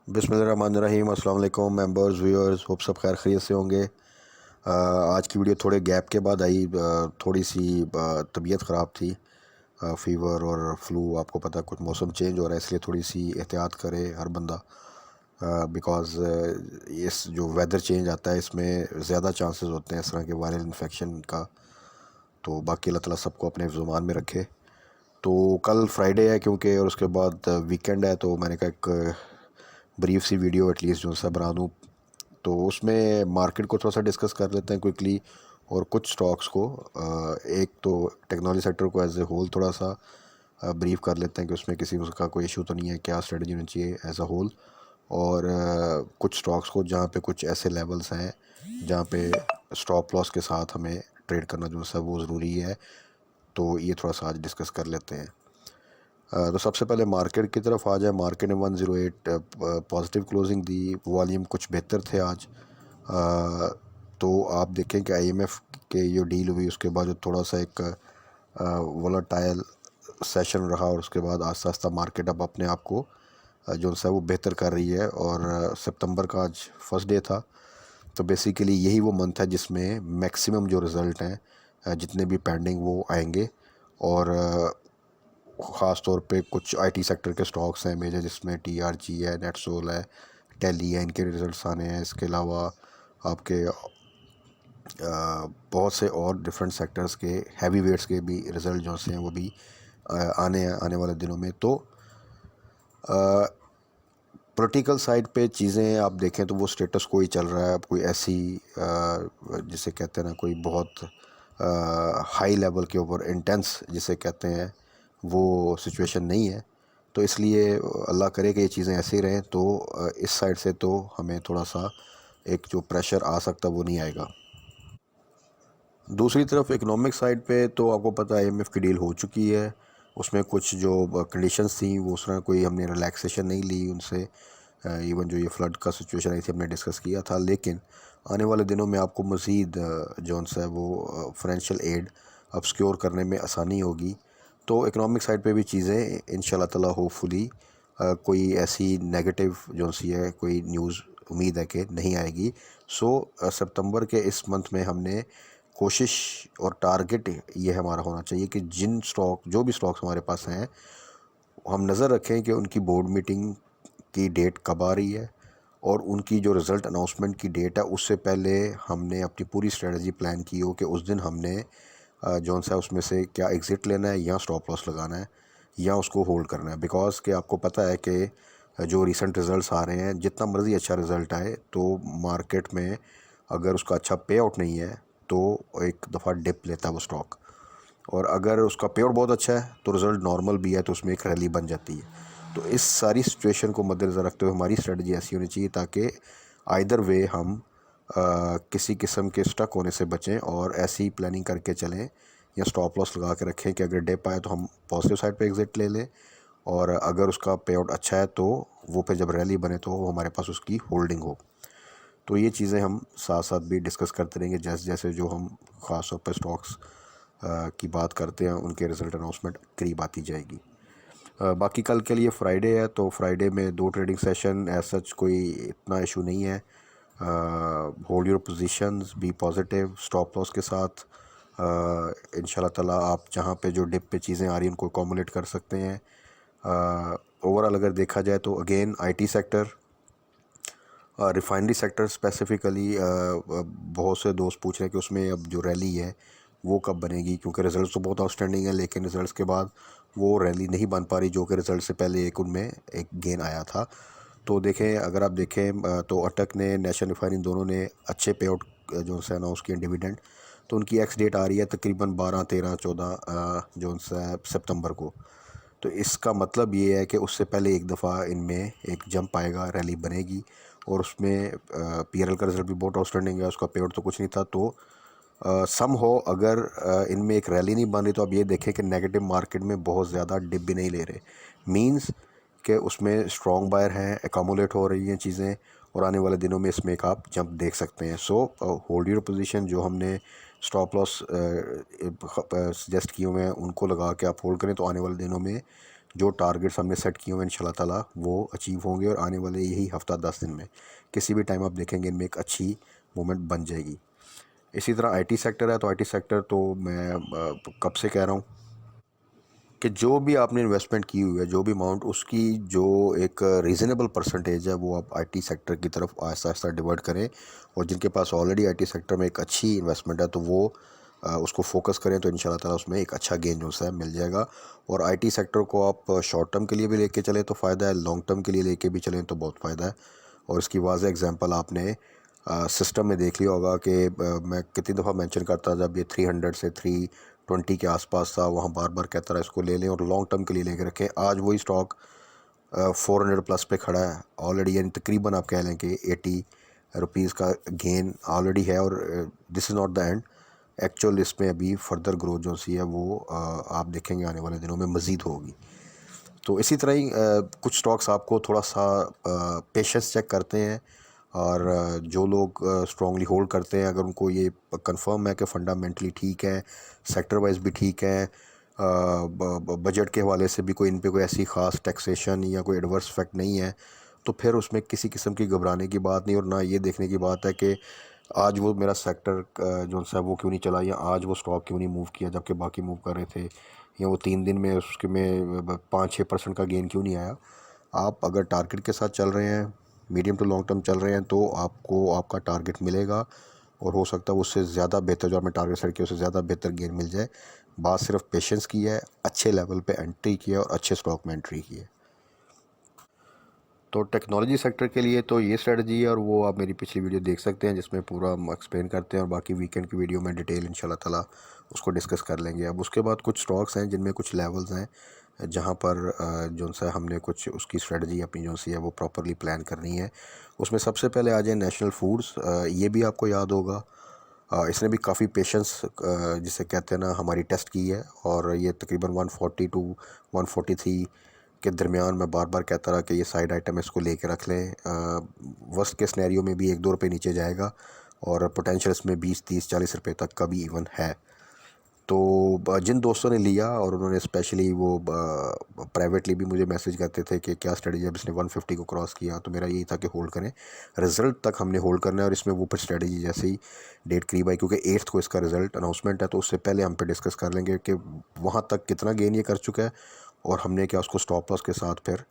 बिस्मिल्लाहिर्रहमानिर्रहीम। अस्सलाम वालेकुम मेंबर्स व्यूअर्स, होप सब खैर खैरियत से होंगे। आज की वीडियो थोड़े गैप के बाद आई। थोड़ी सी तबीयत ख़राब थी, फ़ीवर और फ्लू। आपको पता है कुछ मौसम चेंज हो रहा है, इसलिए थोड़ी सी एहतियात करे हर बंदा, बिकॉज़ इस जो वेदर चेंज आता है इसमें ज़्यादा चांसेस होते हैं इस तरह के वायरल इन्फेक्शन का। तो बाकी अल्लाह ताला सबको अपने ज़ुबान में रखे। तो कल फ्राइडे है क्योंकि, और उसके बाद वीकेंड है, तो मैंने कहा एक ब्रीफ सी वीडियो एटलीस्ट जो सा बना दूँ। तो उसमें मार्केट को थोड़ा सा डिस्कस कर लेते हैं क्विकली, और कुछ स्टॉक्स को, एक तो टेक्नोलॉजी सेक्टर को एज ए होल थोड़ा सा ब्रीफ कर लेते हैं कि उसमें किसी का कोई इशू तो नहीं है, क्या स्ट्रेटजी होनी चाहिए एज अ होल। और कुछ स्टॉक्स को जहाँ पे कुछ ऐसे लेवल्स हैं जहाँ पे स्टॉप लॉस के साथ हमें ट्रेड करना जो सा वो ज़रूरी है। तो ये थोड़ा सा आज डिस्कस कर लेते हैं। तो सबसे पहले मार्केट की तरफ आ जाए। मार्केट ने 108 पॉजिटिव क्लोजिंग दी, वॉल्यूम कुछ बेहतर थे आज। तो आप देखें कि आईएमएफ के जो डील हुई उसके बाद जो थोड़ा सा एक वोलेटाइल सेशन रहा, और उसके बाद आस्ता आस्ता मार्केट अब अपने आप को जो सा वो बेहतर कर रही है। और सितंबर का आज फर्स्ट डे था, तो बेसिकली यही वो मंथ है जिसमें मैक्सिमम जो रिज़ल्ट हैं जितने भी पेंडिंग वो आएंगे। और ख़ास तौर पे कुछ आईटी सेक्टर के स्टॉक्स हैं मेजर, जिसमें टीआरजी है, नेटसोल है, टेली है, इनके रिज़ल्ट्स आने हैं। इसके अलावा आपके बहुत से और डिफरेंट सेक्टर्स के हैवी वेट्स के भी रिज़ल्ट जो से हैं वो भी आने हैं आने वाले दिनों में। तो पॉलिटिकल साइड पे चीज़ें आप देखें तो वो स्टेटस कोई चल रहा है। अब कोई ऐसी जिसे कहते हैं ना, कोई बहुत हाई लेवल के ऊपर इंटेंस जिसे कहते हैं वो सिचुएशन नहीं है। तो इसलिए अल्लाह करे कि ये चीज़ें ऐसे ही रहें। तो इस साइड से तो हमें थोड़ा सा एक जो प्रेशर आ सकता वो नहीं आएगा। दूसरी तरफ इकोनॉमिक साइड पे तो आपको पता है आईएमएफ की डील हो चुकी है। उसमें कुछ जो कंडीशंस थी वो उस तरह कोई हमने रिलैक्सेशन नहीं ली उनसे। इवन जो ये फ्लड का सिचुएशन आई थी हमने डिस्कस किया था, लेकिन आने वाले दिनों में आपको मज़ीद जौन सा है वो फाइनेंशियल एड अब सिक्योर करने में आसानी होगी। तो इकोनॉमिक साइड पे भी चीज़ें इंशाल्लाह ताला होपफुली कोई ऐसी नेगेटिव जो सी है कोई न्यूज़ उम्मीद है कि नहीं आएगी। सो सितंबर के इस मंथ में हमने कोशिश और टारगेट ये हमारा होना चाहिए कि जो भी स्टॉक्स हमारे पास हैं, हम नज़र रखें कि उनकी बोर्ड मीटिंग की डेट कब आ रही है, और उनकी जो रिज़ल्ट अनाउंसमेंट की डेट है उससे पहले हमने अपनी पूरी स्ट्रेटजी प्लान की हो कि उस दिन हमने जौन सा उसमें से क्या एग्ज़िट लेना है, या स्टॉप लॉस लगाना है, या उसको होल्ड करना है। बिकॉज़ कि आपको पता है कि जो रिसेंट रिज़ल्ट्स आ रहे हैं, जितना मर्ज़ी अच्छा रिज़ल्ट आए, तो मार्केट में अगर उसका अच्छा पे आउट नहीं है तो एक दफ़ा डिप लेता है वो स्टॉक। और अगर उसका पे आउट बहुत अच्छा है तो रिज़ल्ट नॉर्मल भी है तो उसमें एक रैली बन जाती है। तो इस सारी सिचुएशन को मद्देनज़र रखते हुए हमारी स्ट्रेटजी ऐसी होनी चाहिए ताकि आइदर वे हम किसी किस्म के स्टक होने से बचें, और ऐसी प्लानिंग करके चलें या स्टॉप लॉस लगा के रखें कि अगर डिप आए तो हम पॉजिटिव साइड पे एग्ज़िट ले लें, और अगर उसका पे आउट अच्छा है तो वो पे जब रैली बने तो हमारे पास उसकी होल्डिंग हो। तो ये चीज़ें हम साथ साथ भी डिस्कस करते रहेंगे जैसे जैसे जो हम ख़ास तौर पर स्टॉक्स की बात करते हैं उनके रिज़ल्ट अनाउंसमेंट करीब आती जाएगी। बाकी कल के लिए फ्राइडे है, तो फ्राइडे में 2 ट्रेडिंग सेशन, एज सच कोई इतना इशू नहीं है। Hold your positions, be positive, stop loss के साथ। इंशाल्लाह ताला आप जहाँ पे जो डिप पे चीज़ें आ रही हैं उनको अकोमोडेट कर सकते हैं। ओवरऑल अगर देखा जाए तो again IT sector, refinery sector specifically, बहुत से दोस्त पूछ रहे हैं कि उसमें अब जो रैली है वो कब बनेगी, क्योंकि रिज़ल्ट्स तो बहुत आउटस्टैंडिंग है, लेकिन रिज़ल्ट्स के बाद वो रैली नहीं बन पा रही जो कि रिज़ल्ट से पहले एक उनमें एक गेन आया था। तो देखें, अगर आप देखें तो अटक ने, नेशनल रिफाइनरी, दोनों ने अच्छे पे आउट जो से अनाउंस किए डिविडेंड। तो उनकी एक्स डेट आ रही है तकरीबन 12, 13, 14 जो सितंबर को। तो इसका मतलब ये है कि उससे पहले एक दफ़ा इनमें एक जंप आएगा, रैली बनेगी, और उसमें पीएलएल का रिज़ल्ट भी बहुत आउटस्टैंडिंग है, उसका पे आउट तो कुछ नहीं था। तो सम हो अगर इनमें एक रैली नहीं बन रही, तो आप ये देखें कि नेगेटिव मार्केट में बहुत ज़्यादा डिप भी नहीं ले रहे, मींस कि उसमें स्ट्रॉन्ग बायर हैं, एकामुलेट हो रही हैं चीज़ें, और आने वाले दिनों में इसमें एक आप जंप देख सकते हैं। सो होल्ड योर पोजीशन, जो हमने स्टॉप लॉस सजेस्ट किए हुए हैं उनको लगा के आप होल्ड करें, तो आने वाले दिनों में जो टारगेट्स हमने सेट किए हुए हैं इंशाल्लाह ताला वो अचीव होंगे और आने वाले यही हफ्ता 10 दिन में किसी भी टाइम आप देखेंगे इनमें एक अच्छी मूवमेंट बन जाएगी। इसी तरह आईटी सेक्टर है, तो आईटी सेक्टर तो मैं कब से कह रहा हूँ कि जो भी आपने इन्वेस्टमेंट की हुई है, जो भी अमाउंट, उसकी जो एक रीज़नेबल परसेंटेज है वो आप आईटी सेक्टर की तरफ आहिस्ता आहिस्ता डिवर्ट करें। और जिनके पास ऑलरेडी आईटी सेक्टर में एक अच्छी इन्वेस्टमेंट है तो वो उसको फोकस करें, तो इंशाल्लाह ताला उसमें एक अच्छा गेन जो है मिल जाएगा। और आईटी सेक्टर को आप शॉर्ट टर्म के लिए भी लेके चलें तो फ़ायदा है, लॉन्ग टर्म के लिए लेके भी चलें तो बहुत फ़ायदा है। और इसकी वाज़ेह एग्जांपल आपने सिस्टम में देख लिया होगा कि मैं कितनी दफ़ा मेंशन करता था, जब ये 300 से 320 के आसपास था, वहाँ बार बार कहता रहा इसको ले लें और लॉन्ग टर्म के लिए लेके रखें। आज वही स्टॉक 400 प्लस पे खड़ा है ऑलरेडी, यानी तकरीबन आप कह लें कि 80 रुपीज़ का गेन ऑलरेडी है। और this is not the end, actual इसमें अभी फर्दर ग्रोथ जो सी है वो आप देखेंगे आने वाले दिनों में मज़ीद होगी। तो इसी तरह ही कुछ स्टॉक्स आपको थोड़ा सा पेशेंस चेक करते हैं। और जो लोग स्ट्रांगली होल्ड करते हैं, अगर उनको ये कंफर्म है कि फंडामेंटली ठीक है, सेक्टर वाइज भी ठीक है, बजट के हवाले से भी कोई इन पे कोई ऐसी ख़ास टैक्सेशन या कोई एडवर्स इफेक्ट नहीं है, तो फिर उसमें किसी किस्म की घबराने की बात नहीं। और ना ये देखने की बात है कि आज वो मेरा सेक्टर जो सा वो क्यों नहीं चला, या आज वो स्टॉक क्यों नहीं मूव किया जबकि बाकी मूव कर रहे थे, या वो 3 दिन में उसके में 5-6% का गेन क्यों नहीं आया। आप अगर टारगेट के साथ चल रहे हैं, मीडियम टू लॉन्ग टर्म चल रहे हैं, तो आपको आपका टारगेट मिलेगा। और हो सकता है उससे ज़्यादा बेहतर, जो आपने टारगेट सेट किया उससे ज़्यादा बेहतर गेन मिल जाए। बात सिर्फ पेशेंस की है, अच्छे लेवल पे एंट्री की है और अच्छे स्टॉक में एंट्री की है। तो टेक्नोलॉजी सेक्टर के लिए तो ये स्ट्रेटजी है, और वो आप मेरी पिछली वीडियो देख सकते हैं जिसमें पूरा हम एक्सप्लेन करते हैं। और बाकी वीकेंड की वीडियो में डिटेल इंशाल्लाह ताला उसको डिस्कस कर लेंगे। अब उसके बाद कुछ स्टॉक्स हैं जिनमें कुछ लेवल्स हैं जहाँ पर जो सा हमने कुछ उसकी स्ट्रेटजी अपनी जो सी है वो प्रॉपरली प्लान करनी है। उसमें सबसे पहले आ जाए नेशनल फूड्स। ये भी आपको याद होगा, इसने भी काफ़ी पेशेंस जिसे कहते हैं ना हमारी टेस्ट की है। और ये तकरीबन 140 टू 143 के दरमियान मैं बार बार कहता रहा कि ये साइड आइटम इसको लेके रख लें। वर्स्ट के सिनेरियो में भी 1-2 रुपये नीचे जाएगा और पोटेंशियल इसमें 20-30-40 रुपये तक का भी इवन है। तो जिन दोस्तों ने लिया और उन्होंने स्पेशली वो प्राइवेटली भी मुझे मैसेज करते थे कि क्या स्ट्रेटजी, जब इसने 150 को क्रॉस किया तो मेरा यही था कि होल्ड करें, रिज़ल्ट तक हमने होल्ड करना है। और इसमें वो फिर स्ट्रेटजी जैसे ही डेट करीब आई, क्योंकि 8th को इसका रिज़ल्ट अनाउंसमेंट है, तो उससे पहले हम पे डिस्कस कर लेंगे कि वहाँ तक कितना गेन ये कर चुका है और हमने क्या उसको स्टॉप लॉस के साथ फिर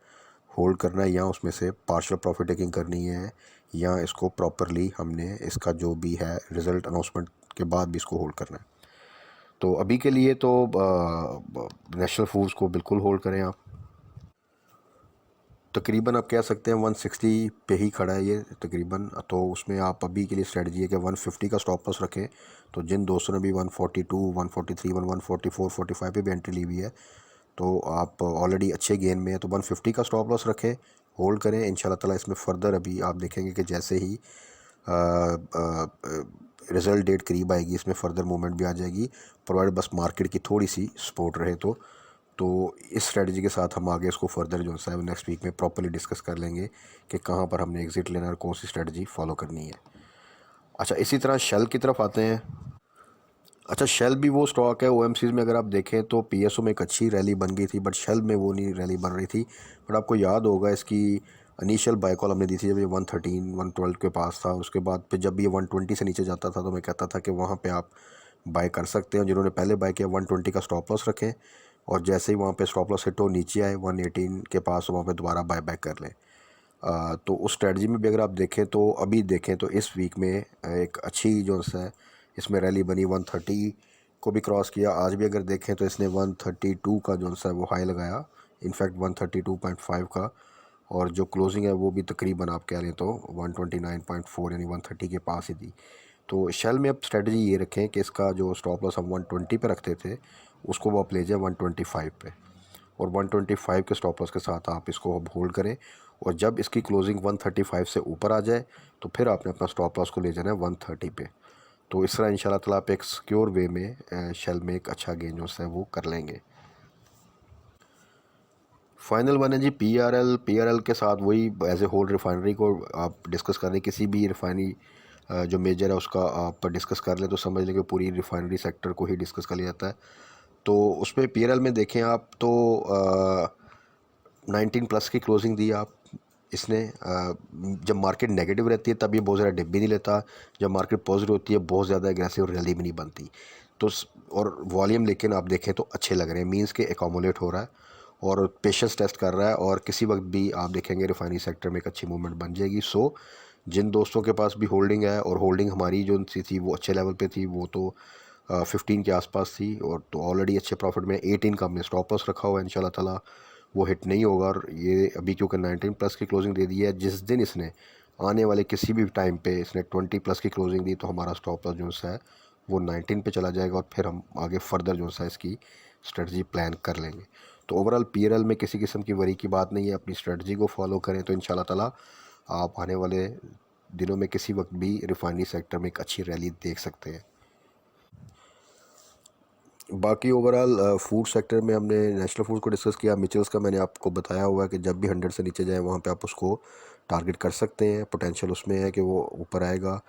होल्ड करना है, या उसमें से पार्शियल प्रॉफिट टेकिंग करनी है, या इसको प्रॉपरली हमने इसका जो भी है रिज़ल्ट अनाउंसमेंट के बाद भी इसको होल्ड करना है। तो अभी के लिए तो नेशनल फूड्स को बिल्कुल होल्ड करें आप। तकरीबन आप कह सकते हैं 160 पे ही खड़ा है ये तकरीबन। तो उसमें आप अभी के लिए स्ट्रेटजी है कि 150 का स्टॉप लॉस रखें। तो जिन दोस्तों ने भी 142, 143, 144, 45 पे भी एंट्री ली हुई है, तो आप ऑलरेडी अच्छे गेन में है, तो 150 का स्टॉप लॉस रखें, होल्ड करें। इंशाल्लाह ताला इसमें फ़र्दर अभी आप देखेंगे कि जैसे ही रिज़ल्ट डेट करीब आएगी इसमें फ़र्दर मूवमेंट भी आ जाएगी, प्रोवाइड बस मार्केट की थोड़ी सी सपोर्ट रहे तो इस स्ट्रेटजी के साथ हम आगे इसको फर्दर जो है नेक्स्ट वीक में प्रॉपर्ली डिस्कस कर लेंगे कि कहाँ पर हमने एग्ज़िट लेना और कौन सी स्ट्रेटजी फॉलो करनी है। अच्छा, इसी तरह शेल की तरफ आते हैं। अच्छा, शेल भी वो स्टॉक है, ओएमसीज में अगर आप देखें तो पीएसओ में एक अच्छी रैली बन गई थी, बट शेल में वो नहीं रैली बन रही थी। बट आपको याद होगा इसकी इनिशियल बाय कॉल हमने दी थी जब ये 113 112 के पास था। उसके बाद फिर जब ये 120 से नीचे जाता था तो मैं कहता था कि वहाँ पे आप बाय कर सकते हैं। जिन्होंने पहले बाय किया 120 का स्टॉप लॉस रखें, और जैसे ही वहाँ पे स्टॉप लॉस हिट हो नीचे आए 118 के पास, वहाँ पे दोबारा बाय बैक कर लें। तो उस स्ट्रेटजी में भी अगर आप देखें तो अभी देखें तो इस वीक में एक अच्छी जो है इसमें रैली बनी, 130 को भी क्रॉस किया। आज भी अगर देखें तो इसने 132 का जो है वो हाई लगाया, इनफैक्ट 132.5 का, और जो क्लोजिंग है वो भी तकरीबन आप कह लें तो 129.4 यानी 130 के पास ही थी। तो शेल में अब स्ट्रेटजी ये रखें कि इसका जो स्टॉप लॉस हम 120 पे रखते थे उसको वो आप ले जाए 125 पे, और 125 के स्टॉप लॉस के साथ आप इसको अब होल्ड करें। और जब इसकी क्लोजिंग 135 से ऊपर आ जाए तो फिर आपने अपना स्टॉप लॉस को ले जाना है 130 पे। तो इस तरह इंशाल्लाह ताला आप एक सिक्योर वे में शेल में एक अच्छा गेन जो है वो कर लेंगे। फाइनल वन है जी पीआरएल के साथ वही एज ए होल रिफाइनरी को आप डिस्कस कर रहे हैं। किसी भी रिफाइनरी जो मेजर है उसका आप डिस्कस कर लें तो समझ लें कि पूरी रिफाइनरी सेक्टर को ही डिस्कस कर लिया जाता है। तो उसमें पीआरएल में देखें आप तो 19 प्लस की क्लोजिंग दी आप इसने। जब मार्केट नेगेटिव रहती है तब ये बहुत ज़्यादा डिप भी नहीं लेता, जब मार्केट पॉजिटिव होती है बहुत ज़्यादा एग्रेसिव रैली भी नहीं बनती। तो और वॉल्यूम लेकिन आप देखें तो अच्छे लग रहे हैं, मींस के एकोमोलेट हो रहा है और पेशेंस टेस्ट कर रहा है, और किसी वक्त भी आप देखेंगे रिफाइनरी सेक्टर में एक अच्छी मूवमेंट बन जाएगी। सो जिन दोस्तों के पास भी होल्डिंग है, और होल्डिंग हमारी जो सी थी वो अच्छे लेवल पे थी, वो तो 15 के आसपास थी, और तो ऑलरेडी अच्छे प्रॉफिट में 18 का हमने स्टॉप लॉस रखा हुआ है, इंशाल्लाह ताला वो हिट नहीं होगा। और ये अभी क्योंकि 19 प्लस की क्लोजिंग दे दी है, जिस दिन इसने आने वाले किसी भी टाइम पे इसने 20 प्लस की क्लोजिंग दी तो हमारा स्टॉप लॉस जो सा है वो 19 पे चला जाएगा, और फिर हम आगे फर्दर जो सा इसकी स्ट्रेटजी प्लान कर लेंगे। तो ओवरऑल पीएलएल में किसी किस्म की वरी की बात नहीं है, अपनी स्ट्रेटजी को फॉलो करें तो इंशाल्लाह ताला आप आने वाले दिनों में किसी वक्त भी रिफाइनरी सेक्टर में एक अच्छी रैली देख सकते हैं। बाकी ओवरऑल फूड सेक्टर में हमने नेशनल फूड को डिस्कस किया। मिचेल्स का मैंने आपको बताया हुआ है कि जब भी 100 से नीचे जाए वहाँ पे आप उसको टारगेट कर सकते हैं, पोटेंशियल उसमें है कि वो ऊपर आएगा।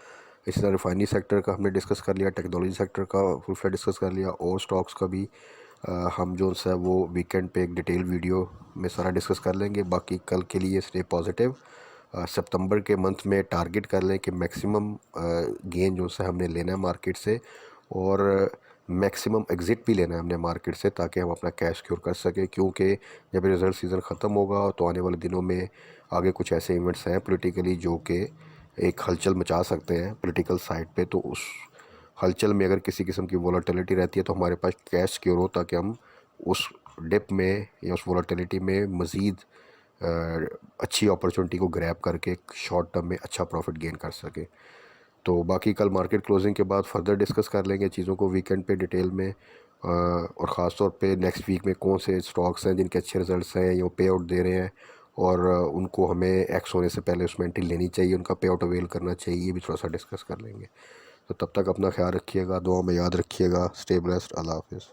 इसी तरह रिफाइनरी सेक्टर का हमने डिस्कस कर लिया, टेक्नोलॉजी सेक्टर का फुल फ्लैट डिस्कस कर लिया, और स्टॉक्स का भी हम जो है वो वीकेंड पे एक डिटेल वीडियो में सारा डिस्कस कर लेंगे। बाकी कल के लिए स्टे पॉजिटिव। सितंबर के मंथ में टारगेट कर लें कि मैक्सिमम गेन जो है हमने लेना है मार्केट से, और मैक्सिमम एग्ज़िट भी लेना है हमने मार्केट से, ताकि हम अपना कैश क्योर कर सकें। क्योंकि जब रिज़ल्ट सीज़न ख़त्म होगा तो आने वाले दिनों में आगे कुछ ऐसे इवेंट्स हैं पॉलिटिकली जो कि एक हलचल मचा सकते हैं पॉलिटिकल साइड पे। तो उस हलचल में अगर किसी किस्म की वोलेटिलिटी रहती है तो हमारे पास कैश सिक्योर हो, ताकि हम उस डिप में या उस वोलेटिलिटी में मज़ीद अच्छी अपॉर्चुनिटी को ग्रैब करके शॉर्ट टर्म में अच्छा प्रॉफिट गेन कर सके। तो बाकी कल मार्केट क्लोजिंग के बाद फर्दर डिस्कस कर लेंगे चीज़ों को वीकेंड पे डिटेल में, और ख़ास तौर पे नेक्स्ट वीक में कौन से स्टॉक्स हैं जिनके अच्छे रिजल्ट्स हैं या पे आउट दे रहे हैं, और उनको हमें एक्स होने से पहले उसमें एंट्री लेनी चाहिए, उनका पे आउट अवेल करना चाहिए, ये भी थोड़ा सा डिस्कस कर लेंगे। तो तब तक अपना ख्याल रखिएगा, दुआ में याद रखिएगा। Stay blessed. अल्लाह हाफिज़।